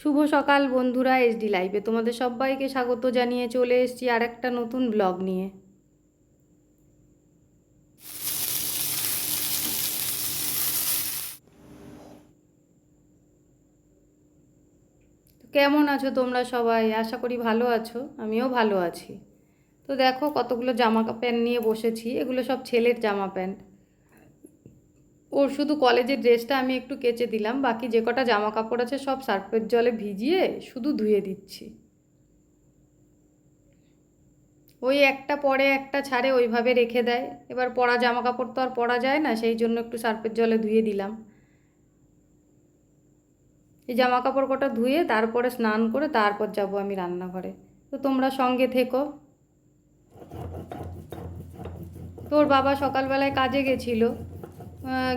শুভ সকাল বন্ধুরা, এসডি লাইভে তোমাদের সবাইকে স্বাগত জানিয়ে চলে এসেছি আর একটা নতুন ব্লগ নিয়ে। কেমন আছো তোমরা সবাই? আশা করি ভালো আছো, আমিও ভালো আছি। তো দেখো কতগুলো জামা প্যান্ট নিয়ে বসেছি, এগুলো সব ছেলের জামা প্যান্ট। ওর শুধু কলেজের ড্রেসটা আমি একটু কেচে দিলাম, বাকি যে কটা জামা কাপড় আছে সব সার্ফের জলে ভিজিয়ে শুধু ধুয়ে দিচ্ছি। ওই একটা পরে একটা ছাড়ে ওইভাবে রেখে দেয়, এবার পরা জামা কাপড় তো আর পরা যায় না, সেই জন্য একটু সার্ফের জলে ধুয়ে দিলাম। এই জামা কাপড় কটা ধুয়ে তারপরে স্নান করে তারপর যাব আমি রান্নাঘরে। তো তোমরা সঙ্গে থেকো। তোর বাবা সকালবেলায় কাজে গেছিলো,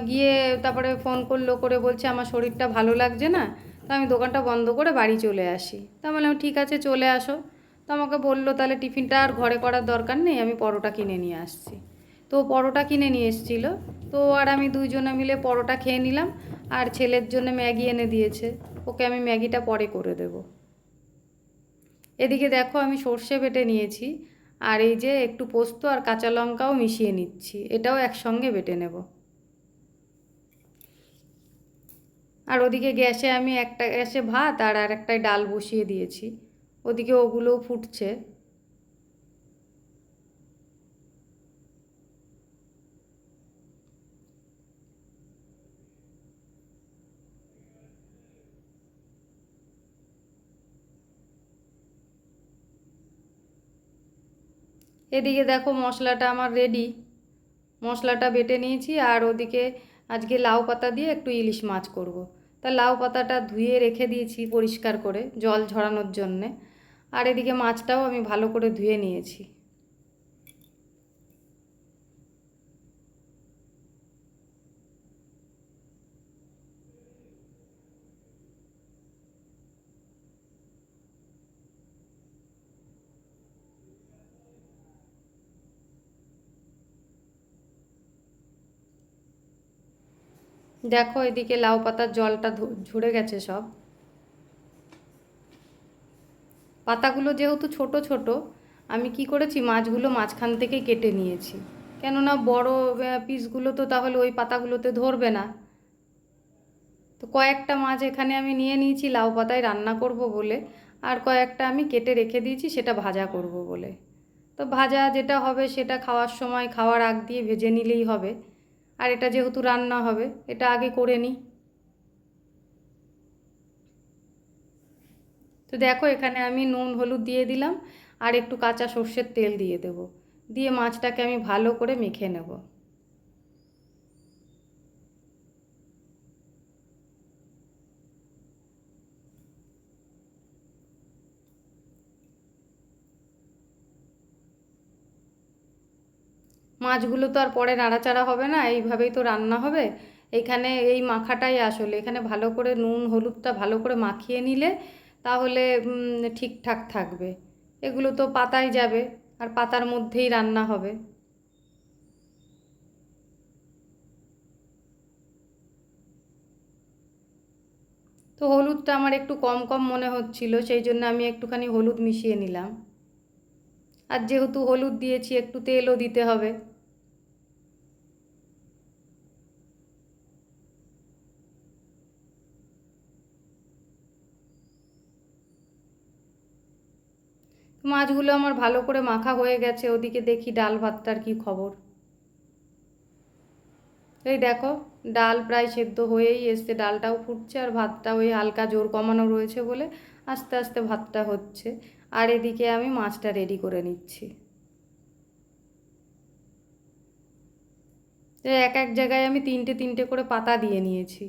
গিয়ে তারপরে ফোন করলো, করে বলছে আমার শরীরটা ভালো লাগছে না, তো আমি দোকানটা বন্ধ করে বাড়ি চলে আসি। তা বললাম ঠিক আছে চলে আসো। তো আমাকে বললো তাহলে টিফিনটা আর ঘরে করার দরকার নেই, আমি পরোটা কিনে নিয়ে আসছি। তো পরোটা কিনে নিয়ে এসেছিলো, তো আর আমি দুইজনে মিলে পরোটা খেয়ে নিলাম। আর ছেলের জন্য ম্যাগি এনে দিয়েছে, ওকে আমি ম্যাগিটা পরে করে দেবো। এদিকে দেখো আমি সর্ষে বেটে নিয়েছি, আর এই যে একটু পোস্ত আর কাঁচা লঙ্কাও মিশিয়ে নিচ্ছি, এটাও একসঙ্গে বেটে নেব। আর ওদিকে গ্যাসে আমি একটা গ্যাসে ভাত আর একটায় ডাল বসিয়ে দিয়েছি, ওদিকে ওগুলোও ফুটছে। এদিকে দেখো মশলাটা আমার রেডি, মশলাটা বেটে নিয়েছি। আর ওদিকে আজকে লাউ পাতা দিয়ে একটু ইলিশ মাছ করব। তা লাউ পাতাটা ধুয়ে রেখে দিয়েছি পরিষ্কার করে জল ঝরানোর জন্যে। আর এদিকে মাছটাও আমি ভালো করে ধুয়ে নিয়েছি। দেখো এদিকে লাউ পাতার জলটা ঝরে গেছে সব। পাতাগুলো যেহেতু ছোট ছোট, আমি কি করেছি মাছগুলো মাঝখান থেকে কেটে নিয়েছি, কেননা বড় পিসগুলো তো তাহলে ওই পাতাগুলোতে ধরবে না। তো কয়েকটা মাছ এখানে আমি নিয়ে নিয়েছি লাউ পাতায় রান্না করব বলে, আর কয়েকটা আমি কেটে রেখে দিয়েছি সেটা ভাজা করব বলে। তো ভাজা যেটা হবে সেটা খাওয়ার সময় খাওয়ার আগ দিয়ে ভেজে নিলেই হবে। আর এটা যেহেতু রান্না হবে এটা আগে করে নিই। তো দেখো এখানে আমি নুন হলুদ দিয়ে দিলাম, আর একটু কাঁচা সর্ষের তেল দিয়ে দেব, দিয়ে মাছটাকে আমি ভালো করে মেখে নেব। মাছগুলো তো আর পরে নাড়াচাড়া হবে না, এইভাবেই তো রান্না হবে। এইখানে এই মাখাটাই আসলে, এখানে ভালো করে নুন হলুদটা ভালো করে মাখিয়ে নিলে তাহলে ঠিকঠাক থাকবে। এগুলো তো পাতায় যাবে, আর পাতার মধ্যেই রান্না হবে। তো হলুদটা আমার একটু কম কম মনে হচ্ছিল, সেই জন্য আমি একটুখানি হলুদ মিশিয়ে নিলাম। আর যেহেতু হলুদ দিয়েছি একটু তেলও দিতে হবে। মাছগুলো আমার ভালো করে মাখা হয়ে গেছে, ওদিকে দেখি ডাল ভাতটার কি খবর। এই দেখো ডাল প্রায় সেদ্ধ হয়েই এসছে, ডালটাও ফুটছে আর ভাতটা ওই হালকা জোর কমানো রয়েছে বলে আস্তে আস্তে ভাতটা হচ্ছে। আর এদিকে আমি মাছটা রেডি করে নিচ্ছি। এক এক জায়গায় আমি তিনটে তিনটে করে পাতা দিয়ে নিয়েছি।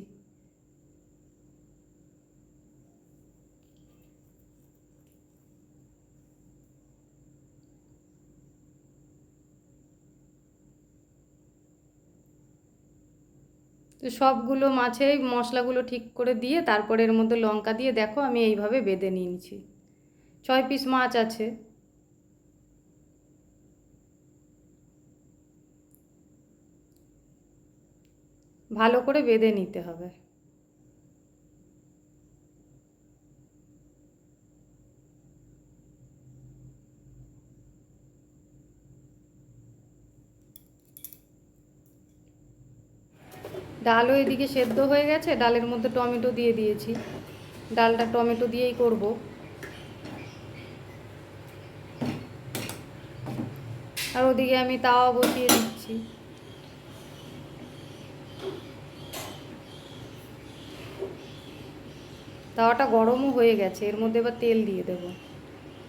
তো সবগুলো মাছেই মশলাগুলো ঠিক করে দিয়ে তারপরে এর মধ্যে লঙ্কা দিয়ে দেখো আমি এইভাবে বেঁধে নিয়েছি। 6 পিস মাছ আছে। ভালো করে বেঁধে নিতে হবে। ডালও এদিকে সেদ্ধ হয়ে গেছে, ডালের মধ্যে টমেটো দিয়ে দিয়েছি, ডালটা টমেটো দিয়েই করব। আর ওদিকে আমি তাওয়া বসিয়ে দিচ্ছি। তাওয়াটা গরমও হয়ে গেছে, এর মধ্যে এবার তেল দিয়ে দেবো।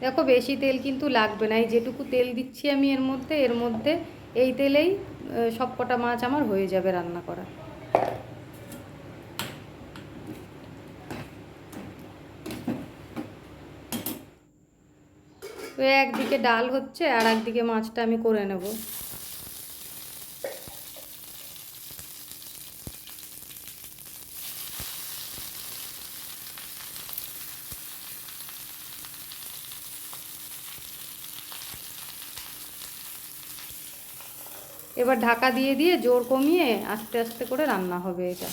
দেখো বেশি তেল কিন্তু লাগবে না, এই যেটুকু তেল দিচ্ছি আমি এর মধ্যে এই তেলেই সব কটা মাছ আমার হয়ে যাবে রান্না করা। তো একদিকে ডাল হচ্ছে আর একদিকে মাছটা আমি করে নেব। এবার ঢাকা দিয়ে দিয়ে জোর কমিয়ে আস্তে আস্তে করে রান্না হবে। এটা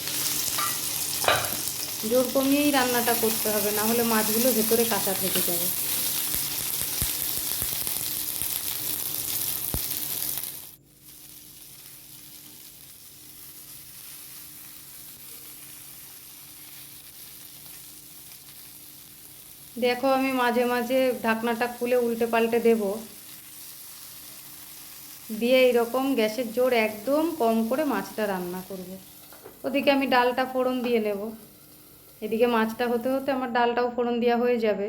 জোর কমিয়েই রান্নাটা করতে হবে, না হলে মাছগুলো ভেতরে কাঁচা থেকে যাবে। দেখো আমি মাঝে মাঝে ঢাকনাটা খুলে উল্টে পাল্টে দেব, দিয়ে এইরকম গ্যাসের জোর একদম কম করে মাছটা রান্না করব। ওদিকে আমি ডালটা ফোড়ন দিয়ে নেব, এদিকে মাছটা হতে হতে আমার ডালটাও ফোড়ন দেওয়া হয়ে যাবে।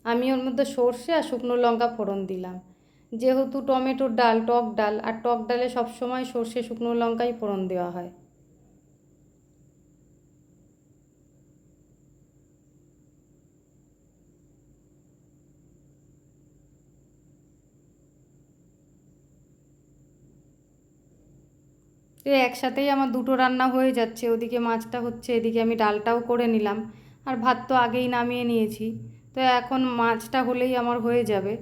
আমি ওর মধ্যে সর্ষে আর শুকনো লঙ্কা ফোড়ন দিলাম, যেহেতু টমেটোর ডাল টক ডাল, আর টক ডালে সবসময় সর্ষে শুকনো লঙ্কাই ফোড়ন দেওয়া হয়। তো একসাথেই আমার দুটো রান্না হয়ে যাচ্ছে, ওদিকে মাছটা হচ্ছে, এদিকে আমি ডালটাও করে নিলাম, আর ভাত তো আগেই নামিয়ে নিয়েছি। তো এখন মাছটা হলেই আমার হয়ে যাবে।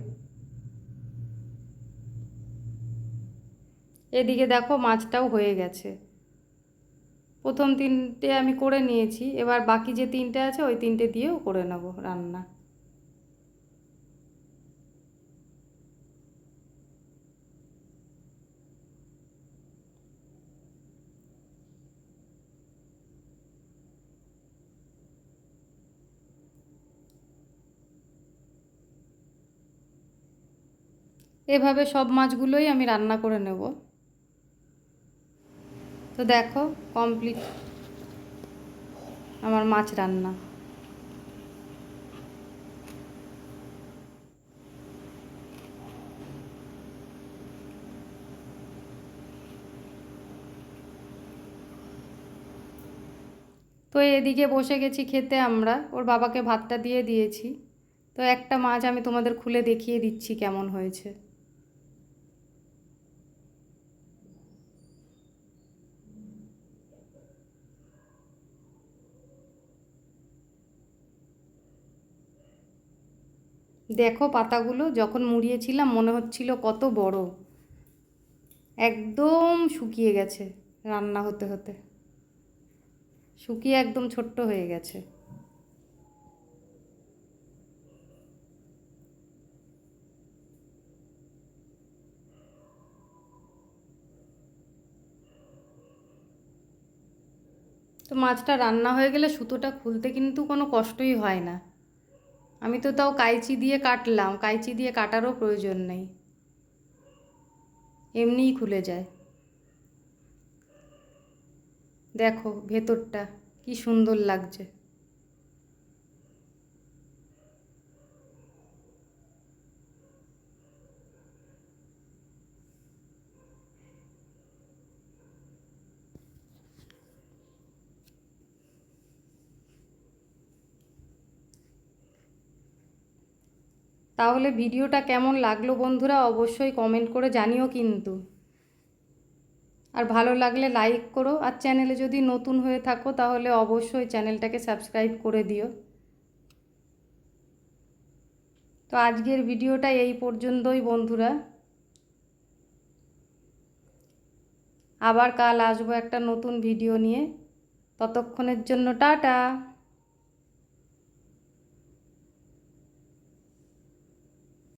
এদিকে দেখো মাছটাও হয়ে গেছে, প্রথম তিনটে আমি করে নিয়েছি, এবার বাকি যে তিনটে আছে ওই তিনটে দিয়েও করে নেব রান্না। এভাবে সব মাছগুলোই আমি রান্না করে নেব। তো দেখো কমপ্লিট আমার মাছ রান্না। তো এদিকে বসে গেছি খেতে আমরা, ওর বাবাকে ভাতটা দিয়ে দিয়েছি। তো একটা মাছ আমি তোমাদের খুলে দেখিয়ে দিচ্ছি কেমন হয়েছে। দেখো পাতাগুলো যখন মুড়িয়েছিলাম মনে হচ্ছিল কত বড়, একদম শুকিয়ে গেছে রান্না হতে হতে, শুকিয়ে একদম ছোট্ট হয়ে গেছে। তো মাছটা রান্না হয়ে গেলে সুতোটা খুলতে কিন্তু কোনো কষ্টই হয় না। আমি তো তাও কাঁচি দিয়ে কাটলাম, কাঁচি দিয়ে কাটারও প্রয়োজন নেই, এমনিই খুলে যায়। দেখো ভেতরটা কি সুন্দর লাগছে। তাহলে ভিডিওটা কেমন লাগলো বন্ধুরা অবশ্যই কমেন্ট করে জানিও কিন্তু। আর ভালো লাগলে লাইক করো, আর চ্যানেলে যদি নতুন হয়ে থাকো তাহলে অবশ্যই চ্যানেলটাকে সাবস্ক্রাইব করে দিও। তো আজকের ভিডিওটা এই পর্যন্তই বন্ধুরা, আবার কাল আসবো একটা নতুন ভিডিও নিয়ে। ততক্ষণের জন্য টাটা।